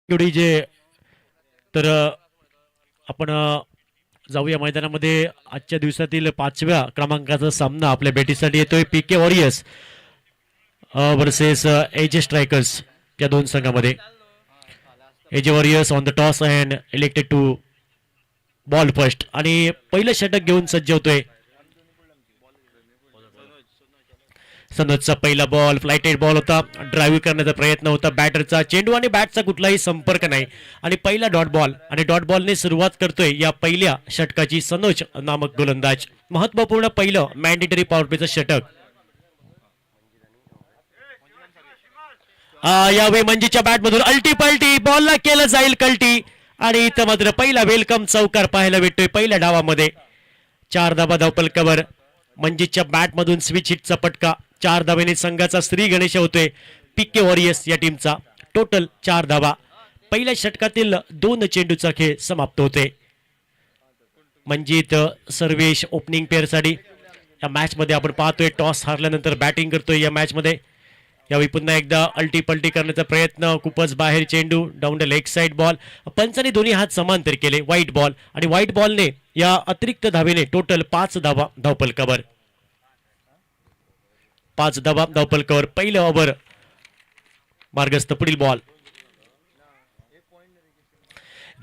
एवढी जे तर आपण जाऊया मैदानामध्ये आजच्या दिवसातील 5व्या क्रमांकाचा सामना आपल्या भेटीसाठी येतोय PK warriors versus AJ strikers या दोन संघामध्ये. AJ warriors on the toss and elected to bowl first आणि पहिलं षटक घेऊन सज्ज होतोय. सनोजचा पहिला बॉल फ्लायटेड बॉल होता, ड्राईव्ह करण्याचा प्रयत्न होता बॅटरचा, चेंडू आणि बॅटचा कुठलाही संपर्क नाही आणि पहिला डॉट बॉल आणि डॉट बॉलने सुरुवात करतोय या पहिल्या षटकाची सनोज नामक गोलंदाज. महत्वपूर्ण पहिलं मॅन्डेटरी पॉवर प्लेचं षटक. यावेळी मंजीच्या बॅटमधून अल्टी पलटी बॉलला केलं जाईल कल्टी आणि इथं मात्र पहिला वेलकम चौकार पाहायला भेटतोय पहिल्या डावामध्ये. 4 धाबा धावपलकावर मंजीच्या बॅटमधून स्विच हिटचा पटका. 4 धावेने संघाचा श्री गणेश होतोय पीके वॉरियर्स या टीमचा. टोटल 4 धावा. पहिल्या षटकातील 2 चेंडूचा खेळ समाप्त होते. मंजित सर्वेश ओपनिंग पेअरसाठी या मॅच मध्ये आपण पाहतोय टॉस हारल्यानंतर बॅटिंग करतोय या मॅच मध्ये. यावेळी पुन्हा एकदा अल्टी पलटी करण्याचा प्रयत्न, खूपच बाहेर चेंडू, down the leg side ball. Panchane दोन्ही हात समांतर केले. व्हाईट बॉल आणि व्हाईट बॉलने या अतिरिक्त धावेने टोटल 5 धावा धावपलकावर. 5 धावा धावपलकावर. पहिलं ओव्हर मार्गस्थ. पुढील बॉल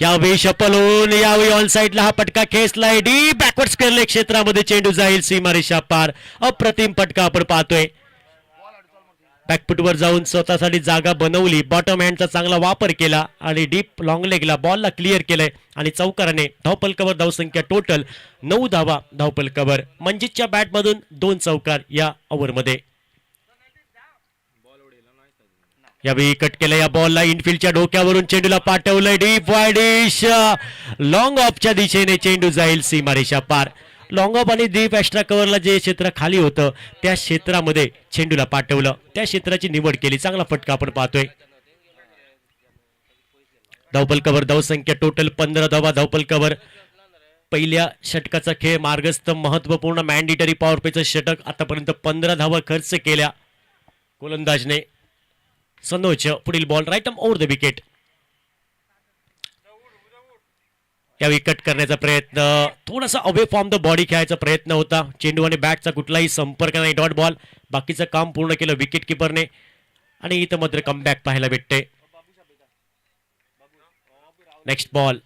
यावेळी शपल होऊन यावेळी ऑन साइडला हा पटका खेचलाय. डीप बॅकवर्ड स्क्वेअर क्षेत्रामध्ये चेंडू जाईल सीमारेषा पार. अप्रतिम पटका आपण पाहतोय. बॅकफुटवर जाऊन स्वतःसाठी जागा बनवली. बॉटम हँडचा चांगला वापर केला आणि डीप लॉंग लेगला बॉलला क्लिअर केलंय आणि चौकाराने धावपलकावर धावसंख्या टोटल 9 धावा धावपलकावर. मंजितच्या बॅटमधून 2 चौकार या ओव्हरमध्ये. यावेळी कट केलं या बॉलला. इनफिल्डच्या डोक्यावरून चेंडूला पाठवलंय. डीप वाईडिश लॉंग ऑफच्या दिशेने चेंडू जाईल सीमारेषा पार. लॉंग ऑफ आणि डीप एक्स्ट्रा कव्हरला जे क्षेत्र खाली होतं त्या क्षेत्रामध्ये चेंडूला पाठवलं. त्या क्षेत्राची निवड केली. चांगला फटका आपण पाहतोय. धावपलकावर धावसंख्या टोटल 15 धावा धावपलकावर. पहिल्या षटकाचा खेळ मार्गस्थ. महत्वपूर्ण मॅन्डेटरी पॉवर प्लेचं षटक. आतापर्यंत 15 धावा खर्च केल्या गोलंदाजने. सनोज पुढील ball right arm over the wicket. यावेळी कट करण्याचा प्रयत्न, थोडासा अवे फ्रॉम द बॉडी खेळायचा प्रयत्न होता. चेंडू आणि बॅटचा कुठलाही संपर्क नाही. Dot ball. बाकीचं काम पूर्ण केलं विकेट किपरने आणि इथं मात्र कमबॅक पाहायला भेटते. Next ball.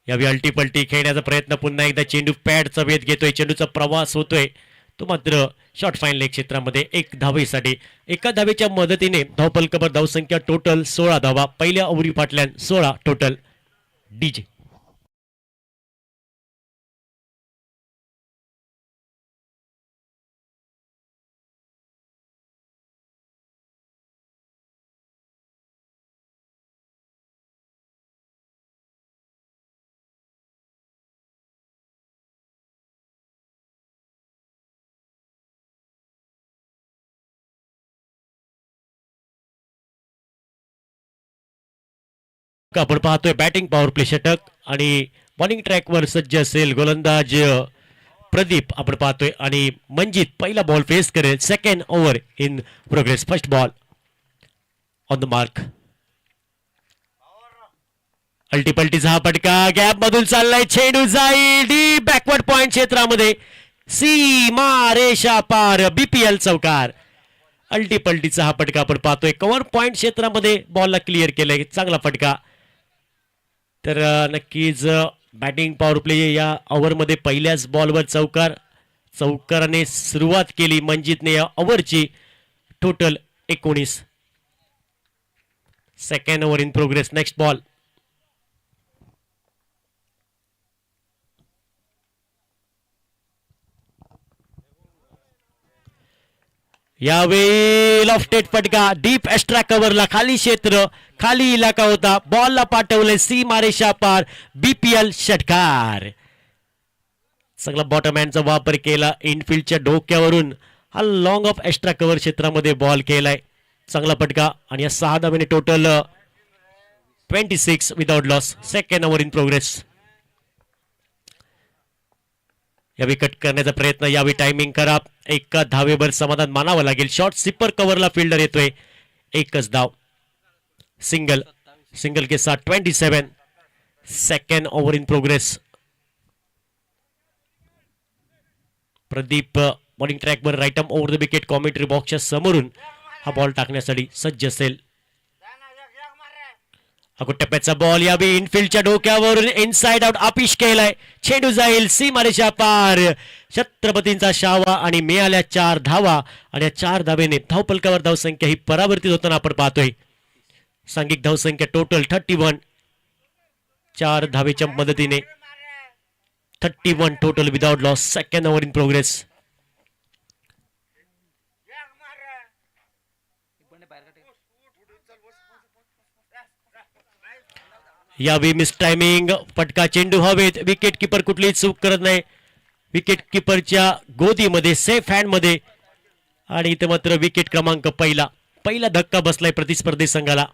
यावेळी अल्टी पलटी खेळण्याचा प्रयत्न. पुन्हा एकदा चेंडू पॅडचा वेध घेतोय. चेंडूचा प्रवास होतोय तो मात्र शॉर्ट फाईन लेग क्षेत्रामध्ये 1 धावेसाठी. एका धावेच्या मदतीने धावपलकावर धावसंख्या टोटल 16 धावा. पहिल्या ओव्हरी फाटल्या 16 टोटल. डीजे आपण पाहतोय बॅटिंग पॉवर प्ले षटक आणि बॉलिंग ट्रॅकवर सज्ज असेल गोलंदाज प्रदीप आपण पाहतोय आणि मंजित पहिला बॉल फेस करेल. Second over in progress. First ball on the mark. अल्टीपल्टीचा हा पटका गॅप मधून चाललाय. चेंडू जाईल डीप बॅकवर्ड पॉइंट क्षेत्रामध्ये. सीमा रेषा पार. बीपीएल चौकार. अल्टीपल्टीचा हा पटका आपण पाहतोय. कव्हर पॉइंट क्षेत्रामध्ये बॉलला क्लिअर केलंय. चांगला फटका. तर नक्कीच बॅटिंग पॉवर प्ले या ओव्हरमध्ये पहिल्याच बॉलवर चौकार. चौकाराने सुरुवात केली मंजितने या ओव्हरची. Total 19. Second over in progress. Next ball. यावेळी लॉफ्टेड पटका. डीप एक्स्ट्रा कव्हरला खाली क्षेत्र, खाली इलाका होता. बॉलला पाठवले सीमारेषा पार. बीपीएल षटकार. चांगला बॉटम हँडचा वापर केला. इनफिल्डच्या डोक्यावरून हा लॉंग ऑफ एक्स्ट्रा कव्हर क्षेत्रामध्ये बॉल केलाय. चांगला पटका आणि या 6 धावेने total 26 without loss. Second over in progress. यावेळी कट करण्याचा प्रयत्न. यावेळी टायमिंग करा. एका धावेवर समाधान मानावं लागेल. शॉर्ट सिपर कव्हरला फिल्डर येतोय. एकच धाव. सिंगल सिंगल के साथ 27. Second over in progress. Pradeep bowling ट्रॅकवर right arm over the wicket commentary बॉक्सच्या समोरून हा बॉल टाकण्यासाठी सज्ज असेल. टप्प्याचा बॉल यावेळी इनफिल्डच्या डोक्यावरून इनसाइड आउट आपिश केलाय. चेंडू जाईल सीमारेषा पार. छत्रपतींचा शावा आणि मिळाल्या 4 धावा आणि या 4 धावेने धावपलकावर धावसंख्या ही परावर्तित होताना आपण पाहतोय. सांघिक धावसंख्या टोटल 31. 4 धावेच्या मदतीने 31 total without loss. Second over in progress. यावेळी मिस टायमिंग फटका. चेंडू हवेत. विकेट किपर कुठलीही चूक करत नाही. विकेट किपरच्या गोदीमध्ये सेफ हँड मध्ये आणि इथे मात्र विकेट क्रमांक पहिला धक्का बसलाय प्रतिस्पर्धी संघाला.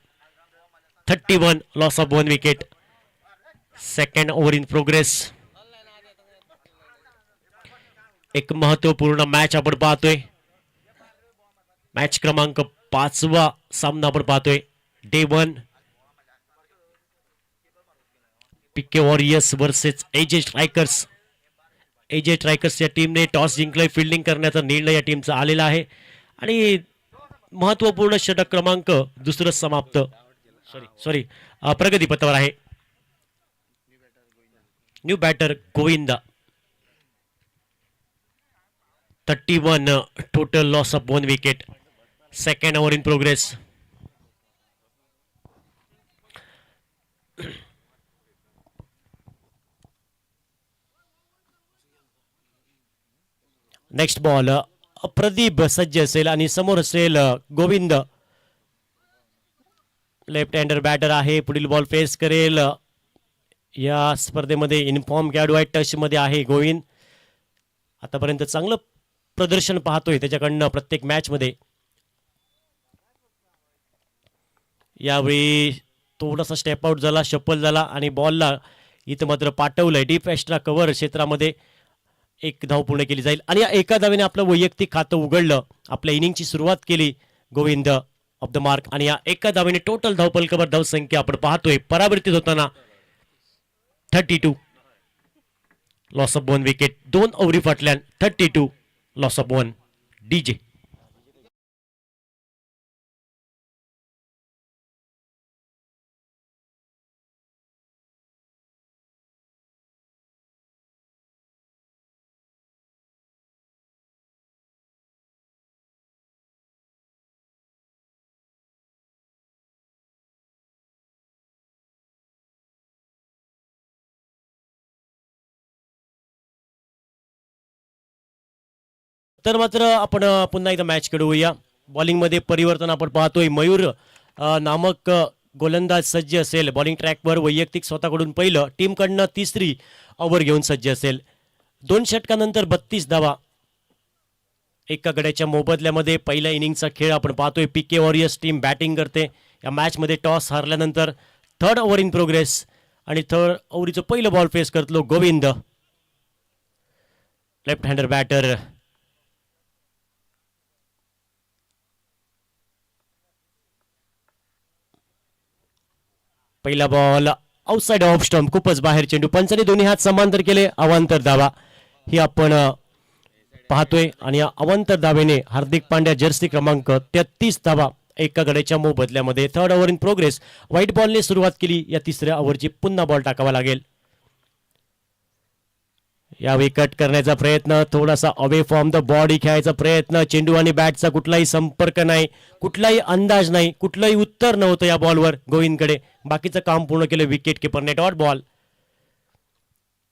31 loss of 1 wicket. Second over in progress. एक महत्वपूर्ण मॅच आपण पाहतोय. मॅच क्रमांक 5वा सामना आपण पाहतोय. Day 1 PK warriors versus AJ strikers. AJ strikers या टीमने टॉस जिंकलाय. फिल्डिंग करण्याचा निर्णय या टीमचा आलेला आहे आणि महत्वपूर्ण षटक क्रमांक दुसरं समाप्त प्रगतीपथावर आहे. New batter Govind. 31 total loss of 1 wicket. Second over in progress. Next ball. Pradeep सज्ज असेल आणि समोर असेल गोविंद. लेफ्ट हँडर बॅटर आहे. पुढील बॉल फेस करेल. या स्पर्धेमध्ये इन्फॉर्म खेळाडू आहे. टच मध्ये आहे गोविंद. आतापर्यंत चांगलं प्रदर्शन पाहतोय त्याच्याकडनं प्रत्येक मॅच मध्ये. यावेळी थोडासा स्टेप आउट झाला, शफल झाला आणि बॉलला इथं मात्र पाठवलंय डीप एक्स्ट्रा कव्हर क्षेत्रामध्ये. 1 धाव पूर्ण केली जाईल आणि या एका धावेने आपलं वैयक्तिक खातं उघडलं. आपल्या इनिंगची सुरुवात केली गोविंद ऑफ द मार्क आणि या एका धावेने टोटल धावपलकावर धावसंख्या आपण पाहतोय परावर्तित होताना 32 लॉस ऑफ 1 विकेट. 2 ओव्हरी फाटल्यान 32 लॉस ऑफ 1. डीजे. तर मात्र आपण पुन्हा एकदा मॅच खेळूया. बॉलिंग मध्ये परिवर्तन आपण पाहतोय. मयूर नामक गोलंदाज सज्ज असेल बॉलिंग ट्रॅकवर. वैयक्तिक स्वतःकडून पहिलं. टीमकडनं 3री ओव्हर घेऊन सज्ज असेल. 2 षटकानंतर 32 धावा. एका गड्याच्या मोबदल्यामध्ये पहिल्या इनिंगचा खेळ आपण पाहतोय. पीके वॉरियर्स टीम बॅटिंग करते. या मॅच मध्ये टॉस हारल्यानंतर 3rd ओव्हर इन प्रोग्रेस आणि 3rd ओव्हरीचं पहिलं बॉल फेस करतो गोविंद. Left hander batter. पहिला बॉल आउटसाइड ऑफ स्टंप. खूपच बाहेर चेंडू. पंचाने दोन्ही हात समांतर केले. अवांतर धावा ही आपण पाहतोय आणि या अवांतर धावेने हार्दिक पांड्या जर्सी क्रमांक 33 धावा एका गड्याच्या मोबदल्यामध्ये. 3rd over in progress. White बॉलने सुरुवात केली. या 3ऱ्या ओव्हरची पुन्हा बॉल टाकावा लागेल. यावेळी कट करण्याचा प्रयत्न. थोडासा अवे फ्रॉम द बॉडी खेळायचा प्रयत्न. चेंडू आणि बॅटचा कुठलाही संपर्क नाही. कुठलाही अंदाज नाही. कुठलंही उत्तर नव्हतं या बॉलवर गोविंदकडे. बाकीचं काम पूर्ण केलं विकेट किपरने. Dot ball.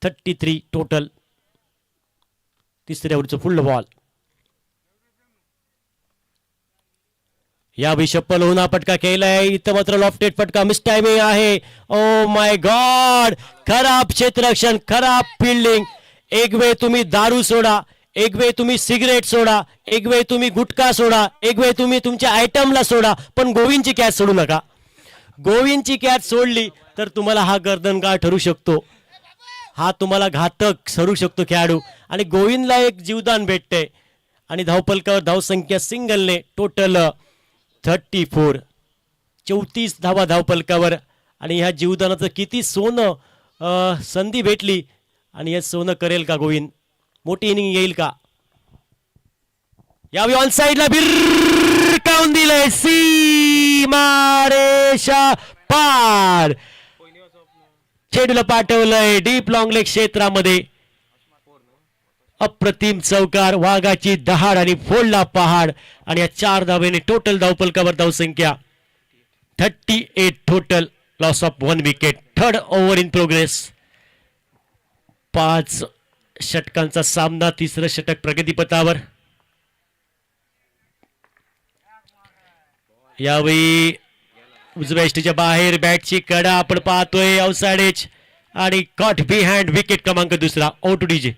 33 टोटल. 3ऱ्या ओव्हरचं फुल बॉल. यावेळी शप्पल होऊन हा फटका केलाय. इथं मात्र लॉफ्टेड फटका. मिस टायमिंग आहे. Oh my God. खराब क्षेत्ररक्षण. खराब फिल्डिंग. एक वेळ तुम्ही दारू सोडा, एक वेळ तुम्ही सिगरेट सोडा, एक वेळ तुम्ही गुटखा सोडा, एक वेळ तुम्ही तुमच्या आयटमला सोडा, पण गोविंदची कॅच सोडू नका. गोविंदची कॅच सोडली तर तुम्हाला हा गर्दनगाळ ठरू शकतो. हा तुम्हाला घातक ठरू शकतो खेळाडू. आणि गोविंदला एक जीवदान भेटते आणि धावपलकावर धावसंख्या सिंगलने टोटल 34. 34 धावा धावपलकावर आणि ह्या जीवदानाचं किती सोनं संधी भेटली आणि हे सोनं करेल का गोविंद? मोठी इनिंग येईल का? यावेळी ऑन साइडला भिरकावून दिलंय सीमारेषा पार. चेंडूला पाठवलंय डीप लॉंग लेग क्षेत्रामध्ये. अप्रतिम चौकार, वाघाची दहाड आणि फोडला पहाड आणि या 4 धावेने टोटल धावपलकावर धावसंख्या 38 total. Loss of 1 wicket. Third over in progress. 5 षटकांचा सामना. तिसरं षटक प्रगतीपथावर. यावेळी उजव्या एष्टीच्या बाहेर बॅटची कडा आपण पाहतोय. आउटसाइड एज आणि कॉट बिहाइंड विकेट क्रमांक दुसरा. Out DJ.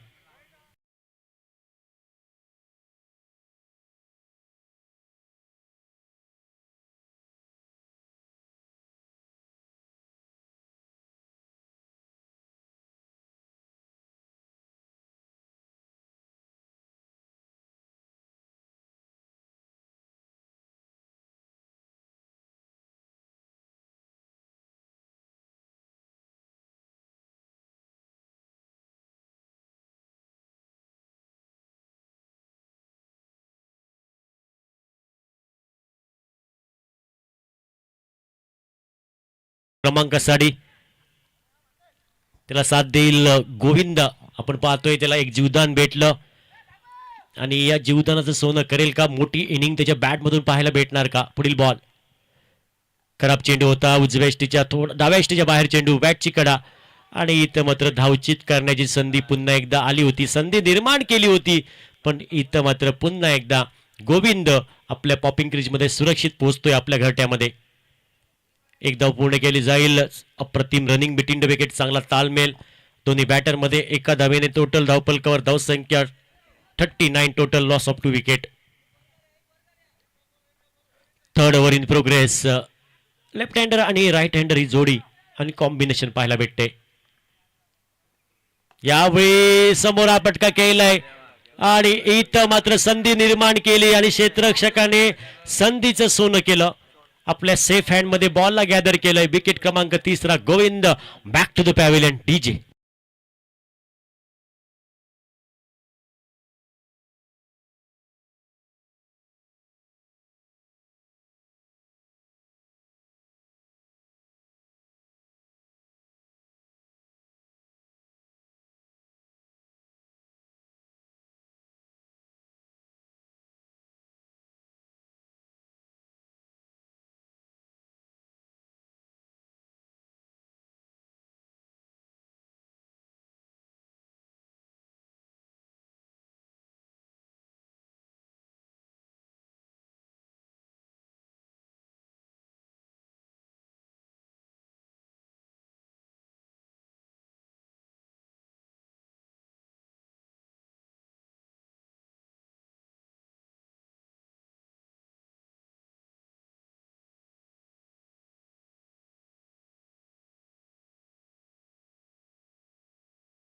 क्रमांक 60 त्याला साथ देईल गोविंद. आपण पाहतोय त्याला एक जीवदान भेटलं आणि या जीवदानाचं सोनं करेल का? मोठी इनिंग त्याच्या बॅट मधून पाहायला भेटणार का? पुढील बॉल खराब चेंडू होता. उजव्या एष्टीच्या डाव्या एष्टीच्या बाहेर चेंडू. बॅटची कडा आणि इथं मात्र धावचित करण्याची संधी पुन्हा एकदा आली होती. संधी निर्माण केली होती पण इथं मात्र पुन्हा एकदा गोविंद आपल्या पॉपिंग क्रीज मध्ये सुरक्षित पोहोचतोय आपल्या घरट्यामध्ये. एक धाव पूर्ण केली जाईल. अप्रतिम रनिंग बिटवीन द विकेट. चांगला तालमेल दोन्ही बॅटर मध्ये. एका धावेने टोटल धावपलकावर धावसंख्या 39 total. Loss of 2 wicket. Third over in progress. Left हँडर आणि राईट हँडर ही जोडी आणि कॉम्बिनेशन पाहायला भेटते. यावेळी समोर आपटका केलाय आणि इथं मात्र संधी निर्माण केली आणि क्षेत्ररक्षकाने संधीचं सोनं केलं. आपल्या सेफ हँड मध्ये बॉलला गॅदर केलंय. विकेट क्रमांक तिसरा. Govind back to the pavilion. DJ.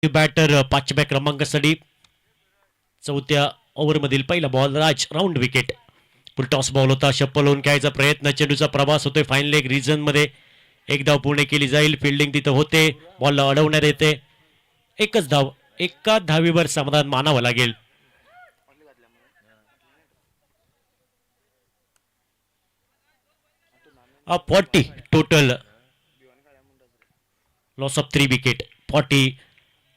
Batter 5व्या क्रमांकासाठी. चौथ्या ओव्हर मधील पहिला ball. Raj round wicket. Full toss ball होता. शप्पल होऊन घ्यायचा प्रयत्न. चेंडूचा प्रवास होतोय फाईन लेग रिजन मध्ये. एक धाव पूर्ण केली जाईल. फिल्डिंग तिथं होते. बॉलला अडवण्यात येते. एकच धाव. एका धावीवर समाधान मानावं लागेल. Uh 40 total. Loss of 3 wicket. 40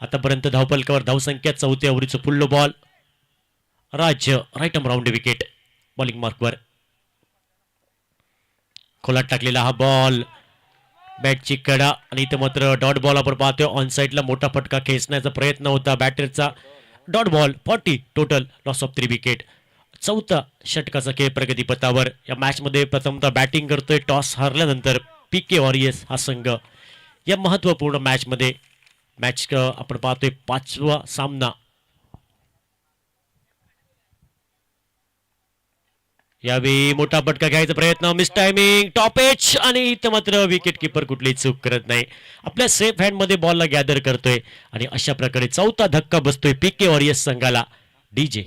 आतापर्यंत धावपलकावर धावसंख्या. चौथ्या ओव्हरीचं full ball. Raj right arm round wicket. Bowling मार्कवर खोलात टाकलेला हा बॉल. बॅटची कडा आणि इथं मात्र डॉट बॉल आपण पाहतोय. ऑन साइडला मोठा फटका खेचण्याचा प्रयत्न होता बॅटरचा. Dot ball. 40 total. Loss of 3 wicket. चौथा षटकाचा खेळ प्रगतीपथावर. या मॅच मध्ये प्रथमतः बॅटिंग करतोय. टॉस हरल्यानंतर पीके वॉरियर्स हा संघ या महत्वपूर्ण मॅच मध्ये. मॅच आपण पाहतोय 5वा सामना. यावेळी मोठा फटका घ्यायचा प्रयत्न. Miss timing. टॉप एच आणि इथं मात्र विकेट किपर कुठलीही चूक करत नाही. आपल्या सेफ हँड मध्ये बॉलला गॅदर करतोय आणि अशा प्रकारे चौथा धक्का बसतोय पीके वॉरियर्स संघाला. DJ.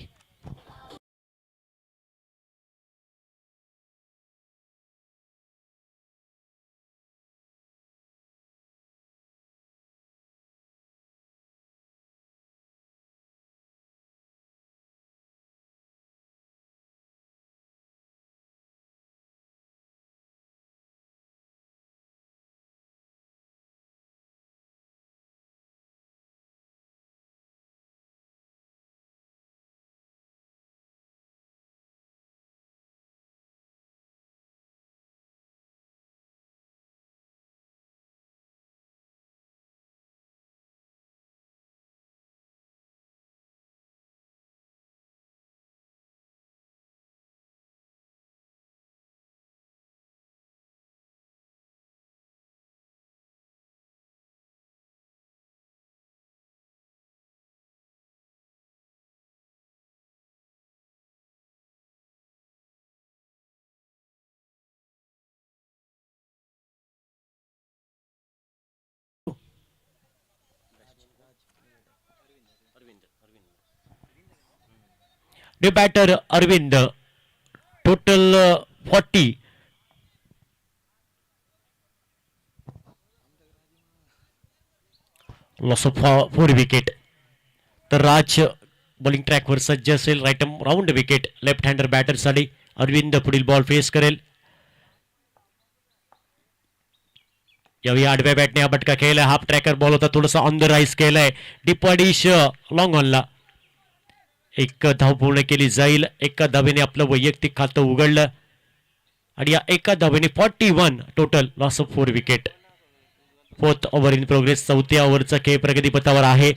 New batter Arvind. Total 40. Loss of 4 wicket. तर राज बॉलिंग ट्रॅकवर सज्ज असेल. Right round wicket left hander बॅटरसाठी. अरविंद पुढील बॉल फेस करेल. यावेळी आडव्या बॅटने हा बटका खेळलाय. हाफ ट्रॅकर बॉल होता, थोडासा ऑन द राईज केलाय. डीप डिश लॉंग ऑनला. एक धाव पूर्ण केली जाईल. एका धावेने आपलं वैयक्तिक खातं उघडलं आणि या एका धावेने 41 total. Loss of 4 wicket. 4th over in progress. 4थ्या ओव्हरचा खेळ प्रगतीपथावर आहे.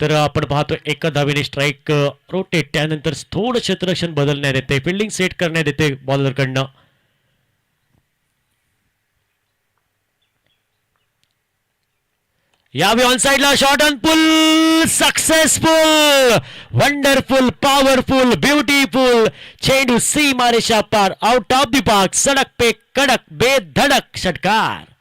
तर आपण पाहतो एका धावेने स्ट्राईक रोटेट, त्यानंतर थोडं क्षेत्ररक्षण बदलण्यात येते, फिल्डिंग सेट करण्यात येते बॉलरकडनं. यावेळी ऑन साइडला shot on pull. Successful, wonderful, powerful, beautiful. चेंडू सीमा रेषा पार, आउट ऑफ द पार्क. सडक पे कडक, बेधडक षटकार.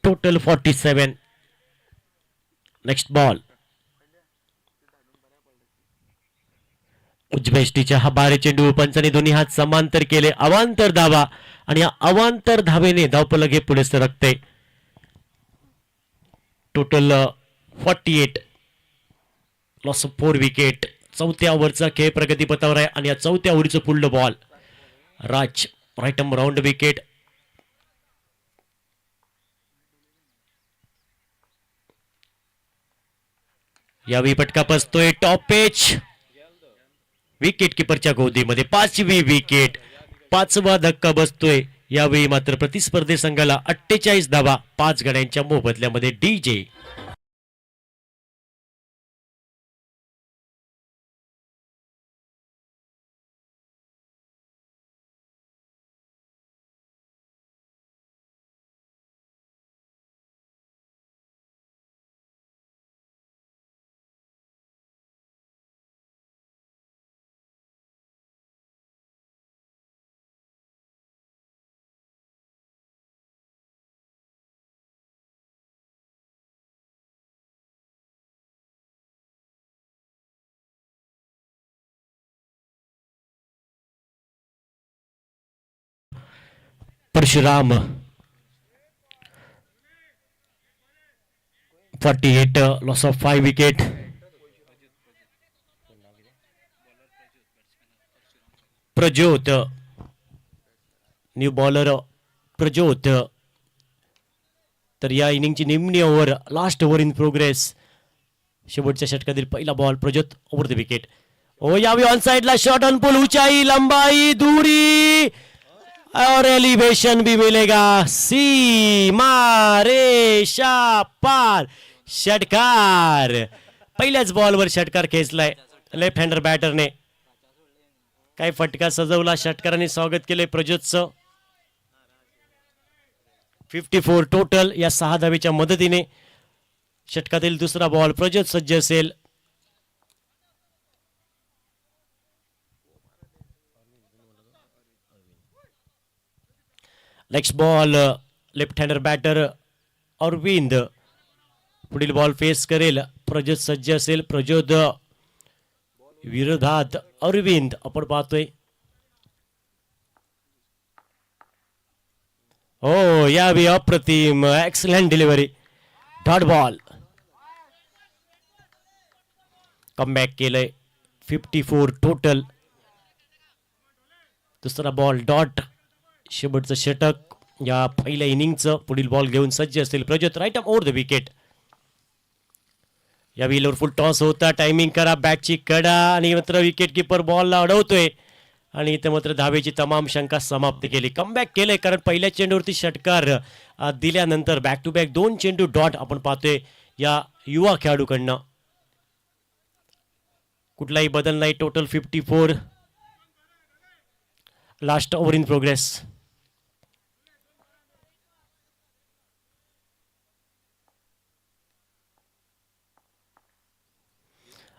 टोटल 47. Next ball. उजवेष्टीच्या हा बारे चेंडू पंचाने दोन्ही हात समांतर केले. अवांतर धावा आणि या अवांतर धावेने धावफलक हे पुढे सरकते. टोटल 48. Loss of 4 wicket. 4थ्या ओव्हरचा खेळ प्रगतीपथावर आहे आणि या 4थ्या ओव्हरचं पुढलं ball. Raj right round wicket. यावेळी पटका बसतोय टॉप पेच. Wicket किपरच्या गोदीमध्ये 5वी wicket. 5वा धक्का बसतोय. यावेळी मात्र प्रतिस्पर्धी संघाला 48 धावा 5 गड्यांच्या मोबदल्यामध्ये. DJ Parshuram. 48. Loss of 5 wicket. Prajyot new bowler Prajyot. तर या इनिंगची निम्नी over, last over in progress. शेवटच्या षटकातील पहिला ball. Prajyot over the wicket. Oh यावेळी ऑन साइडला शॉट ऑन पुल. ऊंचाई, लंबाई, दूरी और एलिवेशन भी मिलेगा. सीमा रेषा पार. षटकार. पहिल्याच बॉलवर षटकार खेचलाय लेफ्ट हँडर बॅटरने. काय फटका सजवला. षटकाराने स्वागत केले प्रज्योतचं. 54 टोटल. या 6 धावेच्या मदतीने षटकातील दुसरा बॉल. प्रज्योत सज्ज असेल. Next ball. Left hander batter Arvind पुढील बॉल फेस करेल. प्रज्योत सज्ज असेल. प्रज्योत विरोधात अरविंद. आपण पाहतोय हो यावेळी अप्रतिम, excellent delivery. Dot ball. Comeback केलंय. 54 टोटल. दुसरा बॉल डॉट. शेवटचं षटक या पहिल्या इनिंगचं. पुढील बॉल घेऊन सज्ज असेल Prajyot. Right up over the wicket. या विलवर फुल टॉस होता. टायमिंग करा. बॅटची कडा आणि मात्र विकेट किपर बॉलला अडवतोय आणि इथे मात्र धावेची तमाम शंका समाप्त केली. कमबॅक केलंय कारण पहिल्या चेंडूवरती षटकार दिल्यानंतर बॅक टू बॅक 2 चेंडू डॉट आपण पाहतोय या युवा खेळाडूकडनं. कुठलाही बदल नाही. Total 54. Last over in progress.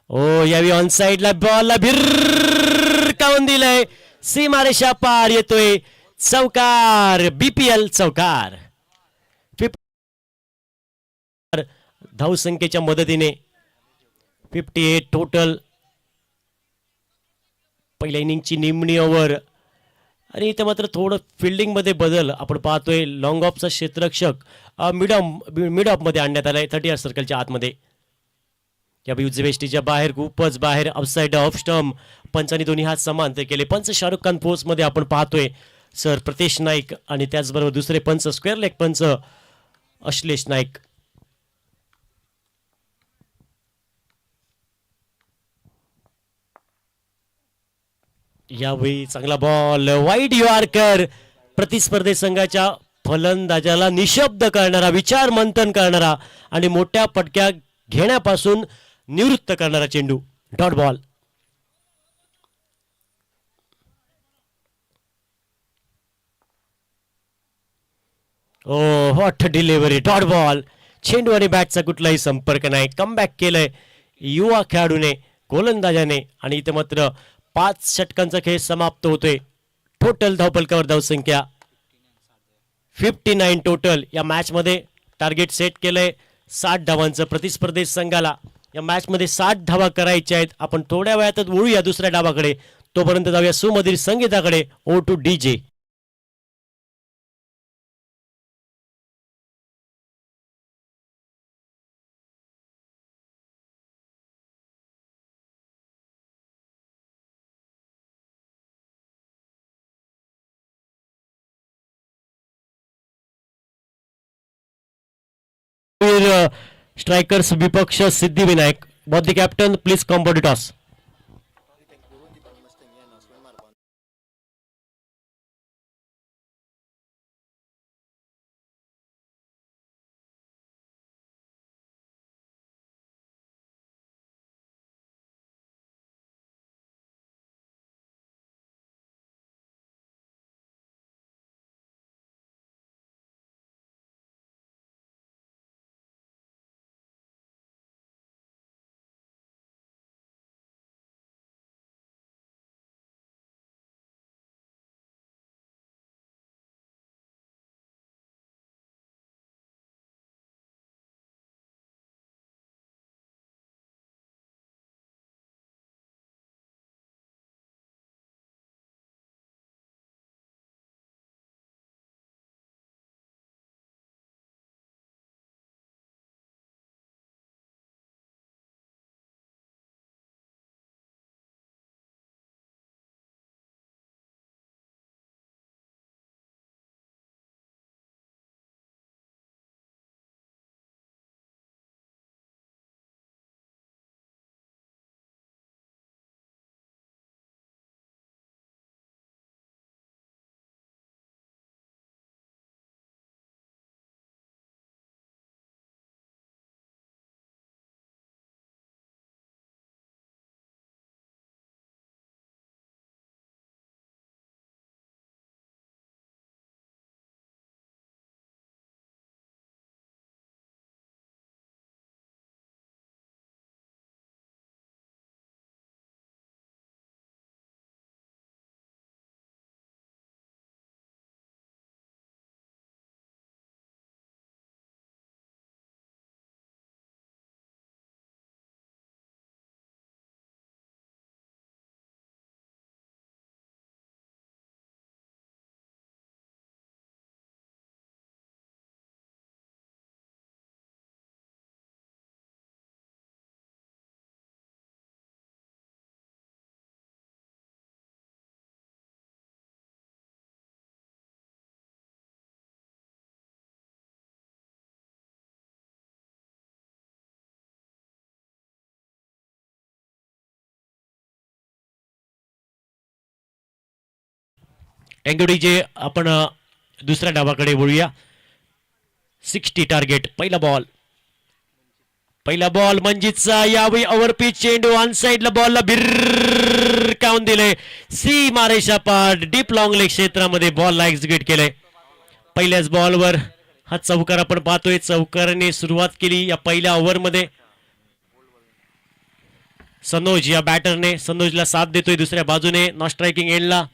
Oh यावी ऑन साइडला बॉलला भिरकावून दिलंय. सीमारेषा पार येतोय. चौकार, बीपीएल चौकार. धावसंख्येच्या मदतीने 58 टोटल. पहिल्या इनिंगची निमणी ओव्हर आणि इथे मात्र थोडं फिल्डिंग मध्ये बदल आपण पाहतोय. लॉंग ऑफचा क्षेत्ररक्षक मिड ऑफ मध्ये आणण्यात आलाय 30 सर्कलच्या आतमध्ये. या उजवेष्टीच्या बाहेर, खूपच बाहेर, ऑफसाइड, ऑफ स्टंप. पंचांनी दोन्ही हात समान ते केले. पंच शाहरुख खान पोस्ट मध्ये आपण पाहतोय सर प्रतेश नाईक आणि त्याचबरोबर दुसरे पंच स्क्वेअर लेग पंच अश्लेष नाईक. यावेळी चांगला बॉल, वाईड यॉर्कर. प्रतिस्पर्धी संघाच्या फलंदाजाला निशब्द करणारा, विचार मंथन करणारा आणि मोठ्या पटक्या घेण्यापासून निवृत्त करणारा चेंडू. Dot ball. Oh hot delivery, dot ball. चेंडू आणि बॅटचा कुठलाही संपर्क नाही. कमबॅक केलंय युवा खेळाडूने, गोलंदाजाने आणि इथे मात्र 5 षटकांचा खेळ समाप्त होतोय. टोटल धावफलकावर धावसंख्या 59 टोटल. या मॅच मध्ये टार्गेट सेट केलंय 60 धावांचं. प्रतिस्पर्धी संघाला या मॅच मध्ये 60 धावा करायच्या आहेत. आपण थोड्या वेळातच वळूया दुसऱ्या डावाकडे. तोपर्यंत जाऊया सुमधीर संगीताकडे. Oh to DJ. स्ट्रायकर्स विपक्ष Siddhivinayak. Both the captain please come body toss. Thank you DJ. आपण दुसऱ्या डावाकडे वळूया. 60 टार्गेट. पहिला बॉल मंजितचा. यावेळी ओव्हरपिच चेंडू ऑन साइडला बॉलला भिरकावून दिले. सी मारेशा पार डीप लॉंग लेग क्षेत्रामध्ये बॉलला एक्झिक्यूट केलंय. पहिल्याच बॉलवर हा चौकार आपण पाहतोय. चौकाराने सुरुवात केली या पहिल्या ओव्हरमध्ये. सनोज या बॅटरने सनोजला साथ देतोय दुसऱ्या बाजूने नॉन स्ट्रायकिंग एंडला.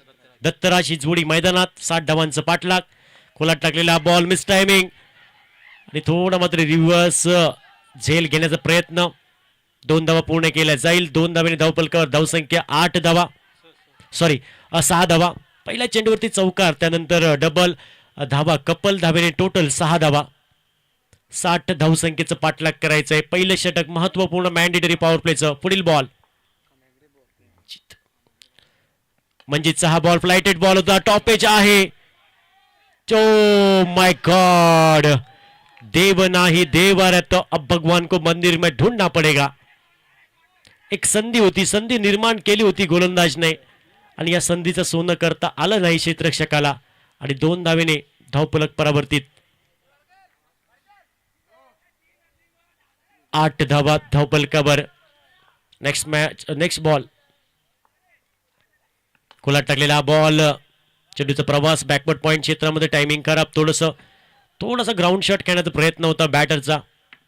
दत्तराज ही जोडी मैदानात 60 धावांचं पाठलाग. खोलात टाकलेला बॉल मिस टायमिंग आणि थोडा मात्र रिव्हर्स झेल घेण्याचा प्रयत्न. 2 धावा पूर्ण केल्या जाईल. 2 धावेने धावपलकावर धावसंख्या 8 धावा, सॉरी 6 धावा. पहिल्या चेंडूवरती चौकार, त्यानंतर डबल धावा, कपल धावेने टोटल 6 धावा. 60 धावसंख्येचं पाठलाग करायचं आहे. पहिलं षटक महत्वपूर्ण मॅन्डेटरी पॉवर प्लेचं. पुढील बॉल म्हणजे हा बॉल फ्लायटेड बॉल होता. टॉपेज आहे. ओ माय गॉड, देव नाही देव आ रहा तो अब भगवान को मंदिर में ढूंढना पडेगा. एक संधी होती, संधी निर्माण केली होती गोलंदाजने आणि या संधीचं सोनं करता आलं नाही क्षेत्ररक्षकाला आणि 2 धावेने धावफलक परावर्तित. 8 धावा धावफलकावर. Next ball. खोलात टाकलेला बॉल, चेंडूचा प्रवास बॅकवर्ड पॉइंट क्षेत्रामध्ये. टायमिंग खराब. थोडासा ग्राउंड शॉट खेळण्याचा प्रयत्न होता बॅटरचा.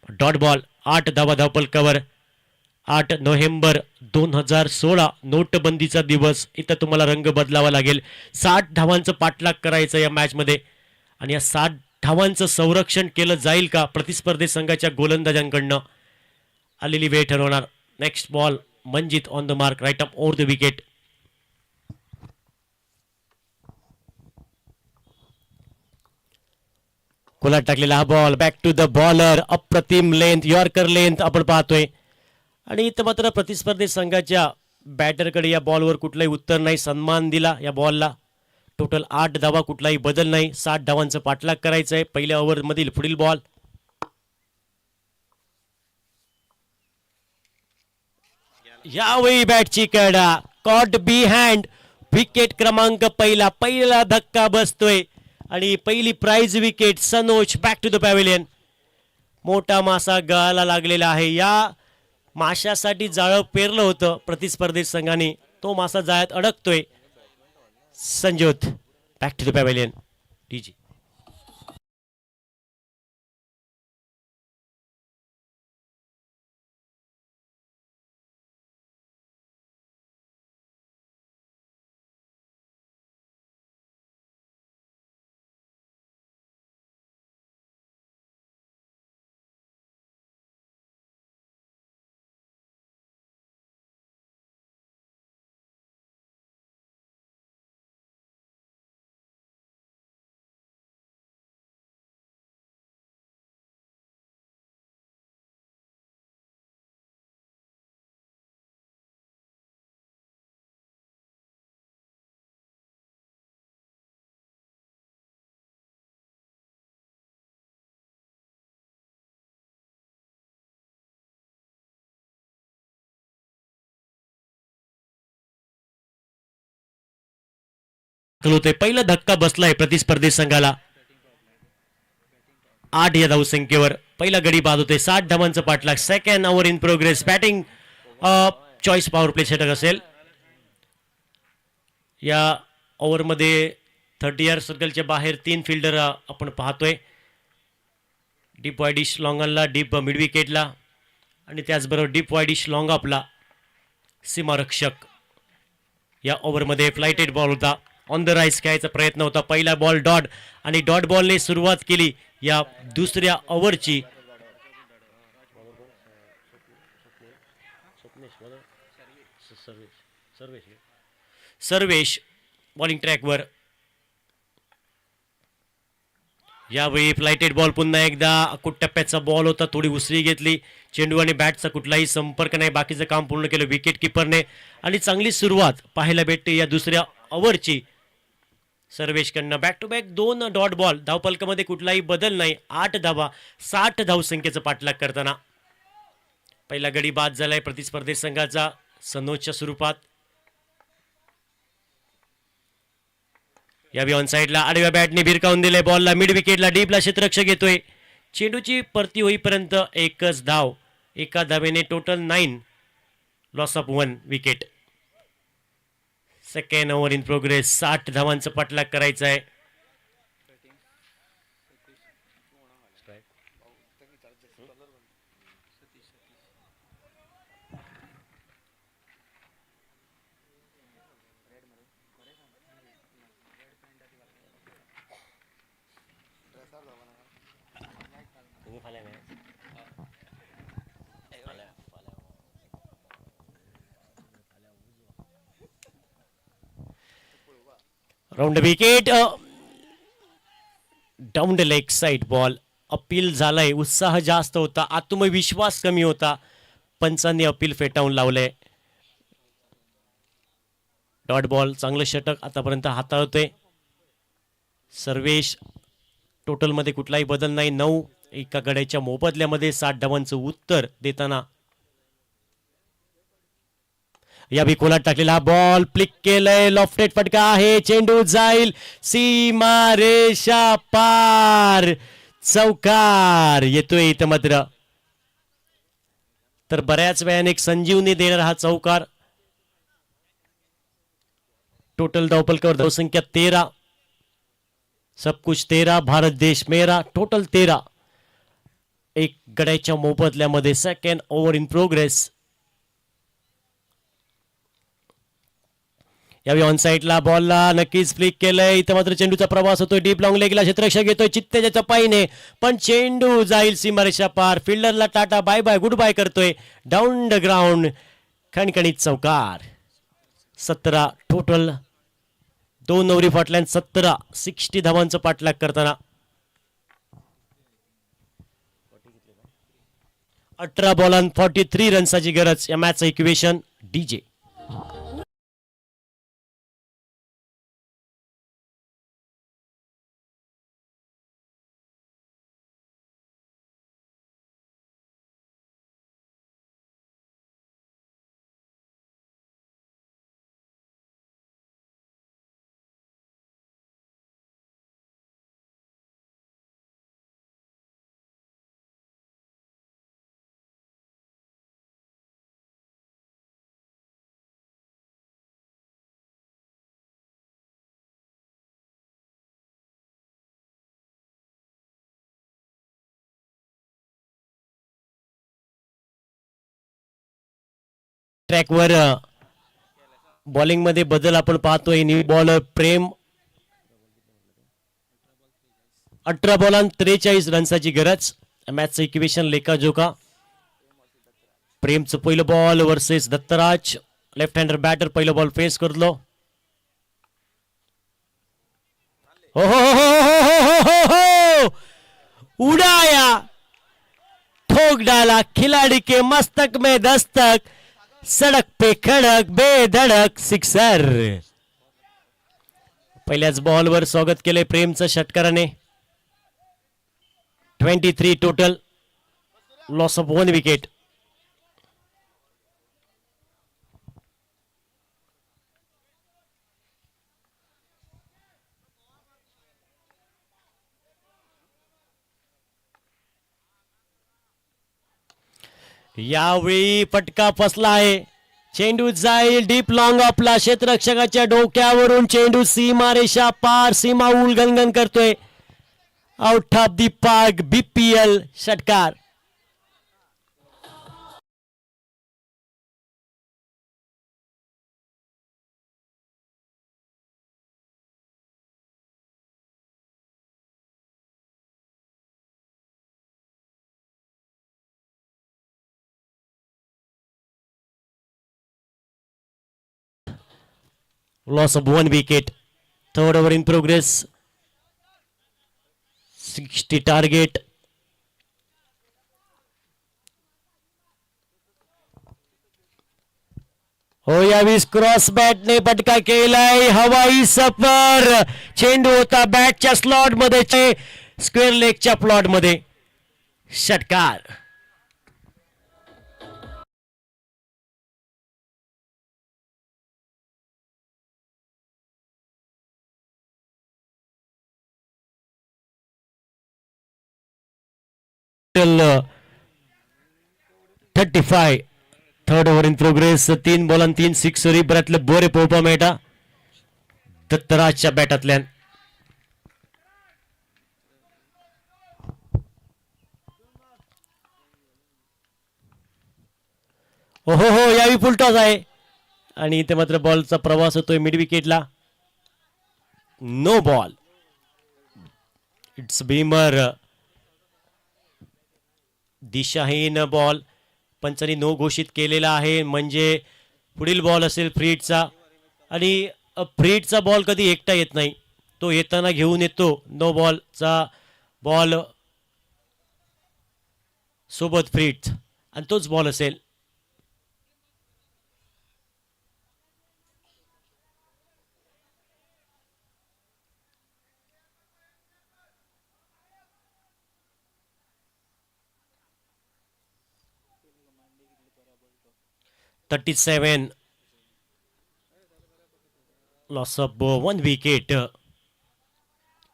Dot ball. 8 धावा धावफलकावर. 8 नोव्हेंबर 2016 नोटबंदीचा दिवस. इथं तुम्हाला रंग बदलावा लागेल. 60 धावांचं पाठलाग करायचं या मॅचमध्ये आणि या 60 धावांचं संरक्षण केलं जाईल का प्रतिस्पर्धी संघाच्या गोलंदाजांकडनं, आलेली वेळ ठरवणार. Next ball. Manjit on the mark, right up over the wicket. खोलात टाकलेला हा ball, back to the bowler. अप्रतिम लेंथ, यॉर्कर लेंथ आपण पाहतोय आणि इथं मात्र प्रतिस्पर्धी संघाच्या बॅटरकडे या बॉलवर कुठलाही उत्तर नाही. सन्मान दिला या बॉलला. टोटल 8 धावा, कुठलाही बदल नाही. 60 धावांचं पाठलाग करायचं आहे. पहिल्या ओव्हरमधील पुढील बॉल. यावेळी बॅटची कडा, कॉट बी हँड. विकेट क्रमांक पहिला धक्का बसतोय आणि पहिली prize wicket. Sanoj back to the pavilion. मोठा मासा गळाला लागलेला आहे. या माशासाठी जाळं पेरलं होतं प्रतिस्पर्धी संघाने, तो मासा जाळ्यात अडकतोय. Sanjot back to the pavilion. DG. पहिला धक्का बसलाय प्रतिस्पर्धी संघाला. 8 या धावसंख्येवर पहिला गडी बाद होते. 60 धावांचं पाठलाग. Second over in progress. Batting choice power play षटक असेल. या ओव्हरमध्ये 30 यार्ड सर्कलच्या बाहेर 3 फिल्डर आपण पाहतोय. डीप वायडिश लॉंगनला, डीप मिड विकेटला आणि त्याचबरोबर डीप वायडिश लॉंग आपला सीमारक्षक. या ओव्हरमध्ये फ्लायटेड बॉल होता. ऑन द राईस खेळायचा प्रयत्न होता. पहिला बॉल डॉट आणि डॉट बॉलने सुरुवात केली या दुसऱ्या ओव्हरची. सर्वेश बॉलिंग ट्रॅकवर. यावेळी फ्लायटेड बॉल पुन्हा एकदा. अकुट टप्प्याचा बॉल होता, थोडी उसळी घेतली. चेंडू आणि बॅटचा कुठलाही संपर्क नाही. बाकीचं काम पूर्ण केलं विकेट किपरने आणि चांगली सुरुवात पाहायला भेटते या दुसऱ्या ओव्हरची सर्वेशकडनं. Back to back 2 dot ball. धावपलकामध्ये कुठलाही बदल नाही. 8 धावा, 60 धावसंख्येचं पाठलाग करताना. पहिला गडी बाद झालाय प्रतिस्पर्धी संघाचा सनोजच्या स्वरूपात. यावेळी ऑन साईडला आडव्या बॅटने भिरकावून दिले बॉलला. मिड विकेटला डीपला क्षेत्ररक्षक येतोय. चेंडूची परती होईपर्यंत एकच धाव. एका धावेने total 9. Loss of 1 wicket. Second over in progress. 60 धावांचं पाठलाग करायचं आहे. Round wicket. Down the leg side ball. Appeal झालंय. उत्साह जास्त होता, आत्मविश्वास कमी होता. पंचांनी अपील फेटाळून लावलंय. Dot ball. चांगलं षटक आतापर्यंत हाताळतोय सर्वेश. टोटल मध्ये कुठलाही बदल नाही. 9 एका गड्याच्या मोबदल्यामध्ये 7 धावांचं उत्तर देताना या खोलात टाकलेला बॉल प्लिक केलंय. लॉफ्टेड फटका आहे. चेंडू जाईल सीमा रेषा पार. चौकार येतोय इथं मात्र. तर बऱ्याच वेळाने एक संजीवनी देणारा हा चौकार. टोटल धावफलकावर धावसंख्या 13. सब कुछ 13. भारत देश मेरा. टोटल 13. एक गड्याच्या मोबदल्यामध्ये. Second over in progress. यावेळी ऑन साईडला बॉलला नक्कीच फ्लिक केलंय. इथं मात्र चेंडूचा प्रवास होतोय. डीप लॉंग लेगला क्षेत्ररक्षक घेतोय चित्तेच्या चपाईने, पण चेंडू जाईल सीमारेषा पार. फिल्डरला टाटा बाय बाय गुड बाय करतोय. Down the ground. खणखणीत चौकार. 17 टोटल. 2 ओव्हरी फाटल्यान 17. 60 धावांचं पाठलाग करताना 18 बॉलांत 43 रन्साची गरज. या मॅचचं इक्वेशन डीजे. ट्रॅकवर बॉलिंग मध्ये बदल आपण पाहतोय. न्यू बॉलर प्रेम. 18 बॉलांत 43 रन्साची गरज. मॅचचं इक्वेशन लेखाजोखा. प्रेमचं पहिलं ball versus Dattaraj. Left hander batter. पहिलं बॉल फेस करलो. हो हो हो हो हो हो. उडाया. ठोक डाला. खिलाड़ी के मस्तक में दस्तक. सडक पे खडक बेधडक सिक्सर. पहिल्याच बॉलवर स्वागत केले प्रेमचं षटकाराने. 23 टोटल. Loss of 1 wicket. यावेळी फटका फसला आहे. चेंडू जाईल डीप लॉंग ऑफला. क्षेत्ररक्षकाच्या डोक्यावरून चेंडू सीमारेषा पार. सीमा उल्लंघन करतोय. Out of the park. BPL षटकार. Loss of 1 wicket. Third over in progress. 60 target. हो यावेळी क्रॉस बॅटने फटका केलाय. हवाई सफर. चेंडू होता बॅटच्या स्लॉट मध्ये. स्क्वेअर लेगच्या प्लॉट मध्ये. षटकार. total 35. Third over in progress. 3 बॉलांत 3 सिक्सरी. बऱ्यातले बरे पळोवपा मेळटा दत्तराजच्या बॅटांतल्यान. ओहो हो यावेळी फुलटॉस आहे आणि इथे मात्र बॉलचा प्रवास होतोय मिड विकेटला. No ball. It's beamer. दिशाहीन बॉल. पंचांनी नो घोषित केलेला आहे, म्हणजे पुढील बॉल असेल फ्रीडचा. आणि फ्रीटचा बॉल कधी एकटा येत नाही, तो येताना घेऊन येतो नो बॉलचा बॉल सोबत फ्रीट आणि तोच बॉल असेल. $37 loss of 1 wicket.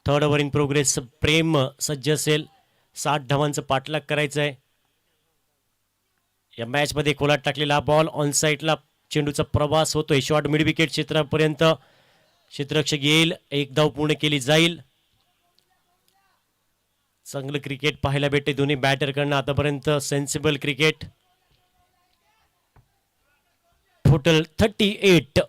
Third over in progress. Prem सज्ज असेल, 60 धावांचं पाठलाग करायचं आहे. या मॅच मध्ये कोलाट टाकलेला बॉल ऑन साईडला चेंडूचा प्रवास होतोय शॉर्ट मिड विकेट क्षेत्रापर्यंत. क्षेत्ररक्षक येईल, एक धाव पूर्ण केली जाईल. चांगलं क्रिकेट पाहायला भेटते दोन्ही बॅटरकडनं आतापर्यंत. Sensible cricket. टोटल 38.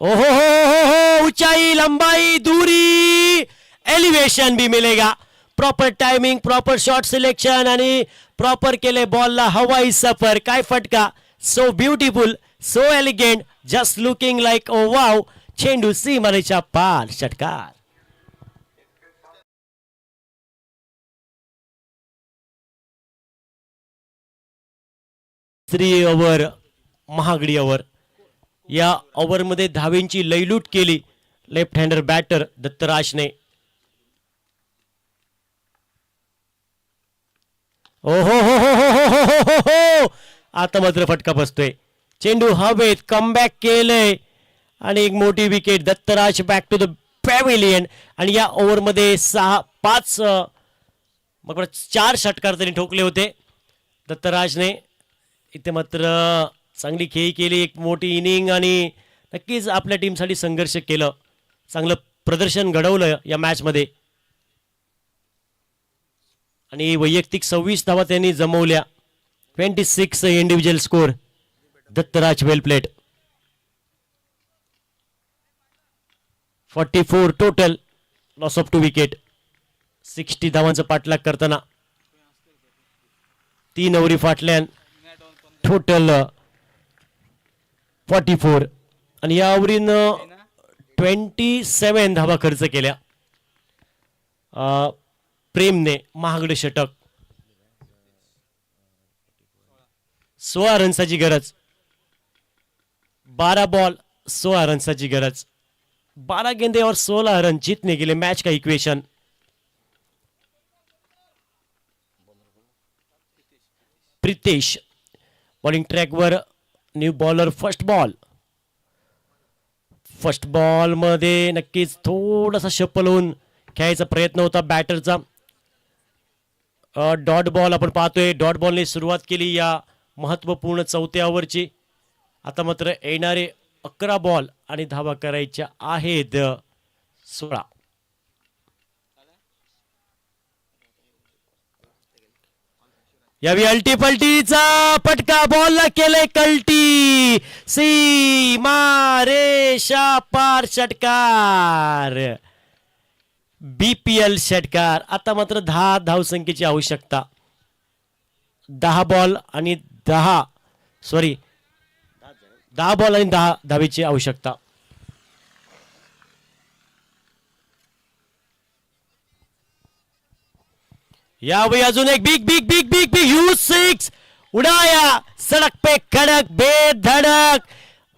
ओहो हो, ऊंचाई, लंबाई, दूरी, एलिवेशन भी मिलेगा. Proper timing, proper shot selection आणि प्रॉपर केले बॉलला हवाई सफर. काय फटका. So beautiful, so elegant, just looking like oh wow. चेंडू सीमारेषा पार. षटकार. 3 ओव्हर महागडी ओव्हर. या ओव्हरमध्ये धावेंची लयलूट केली लेफ्ट हँडर बॅटर दत्तराजने. ओहो हो हो हो हो हो हो हो. आता मात्र फटका बसतोय. चेंडू हवेत, कमबॅक केलंय आणि एक मोठी wicket. Dattaraj back to the pavilion. आणि या ओव्हरमध्ये 4 षटकार त्यांनी ठोकले होते दत्तराजने. इथे मात्र चांगली खेळी केली, एक मोठी इनिंग आणि नक्कीच आपल्या टीमसाठी संघर्ष केलं. चांगलं प्रदर्शन घडवलं या मॅचमध्ये आणि वैयक्तिक 26 धावा त्यांनी जमवल्या. 26 individual score. Dattaraj well played. 44 total loss of 2 wicket. 60 धावांचा पाठलाग करताना 3 ओव्हरी फाटल्या. टोटल 44 आणि या ओव्हरीनं 27 धावा खर्च केल्या प्रेमने. महागडे षटक. 16 रन्साची गरज. 12 बॉल 16 रन्साची गरज. 12 गेंदे और 16 रन जीतने के लिए मैच का इक्वेशन. प्रितेश बॉलिंग ट्रॅकवर. New bowler. फर्स्ट बॉल मध्ये नक्कीच थोडासा शफल होऊन खेळायचा प्रयत्न होता बॅटरचा. डॉट बॉल आपण पाहतोय. डॉट बॉलने सुरुवात केली या महत्वपूर्ण 4थ्या ओव्हरची. आता मात्र येणारे 11 बॉल आणि धावा करायच्या आहेत 16. यावी अल्टी पलटीचा फटका. बॉलला केले कल्टी. सीमा रेषा पार. षटकार. बीपीएल षटकार. आता मात्र 10 धावसंख्येची आवश्यकता. 10 बॉल आणि 10 धावेची आवश्यकता. यावेळी अजून एक big big big big big huge 6 उडाया. सडक पे खडक बेधडक.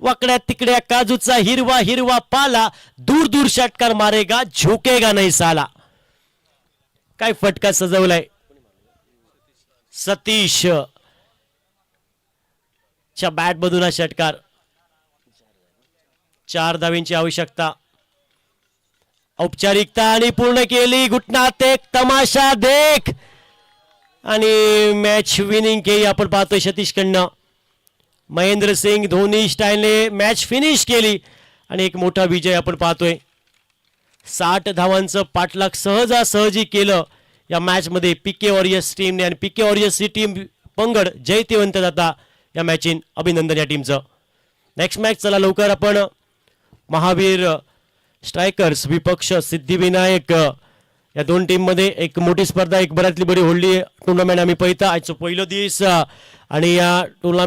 वाकड्या तिकड्या काजूचा हिरवा हिरवा पाला. दूर दूर षटकार मारेगा, झुकेगा नाही साला. काय फटका सजवलाय सतीश च्या बॅट मधून हा षटकार. 4 धावेंची आवश्यकता. औपचारिकता आणि पूर्ण केली. घुटनात एक तमाशा देख आणि मॅच विनिंग केली आपण पाहतोय सतीशकडनं. महेंद्र सिंग धोनी स्टाईलने मॅच फिनिश केली आणि एक मोठा विजय आपण पाहतोय. 60 धावांचं पाठलाग सहजासहजी केलं या मॅच मध्ये पीके वॉरियर्स टीमने. आणि पीके वॉरियर्स ही टीम पंगड जयतीवंत जाता या मॅचीन. अभिनंदन या टीमचं. नेक्स्ट मॅच चला लवकर आपण महावीर स्ट्रायकर्स विपक्ष सिद्धिविनायक या दोन टीम मध्ये एक मोठी स्पर्धा एक बऱ्यातली बरी होल्डी टुर्नामेंट आम्ही पळयता आजचो पहिलो दीस आणि या टुर्नामेंट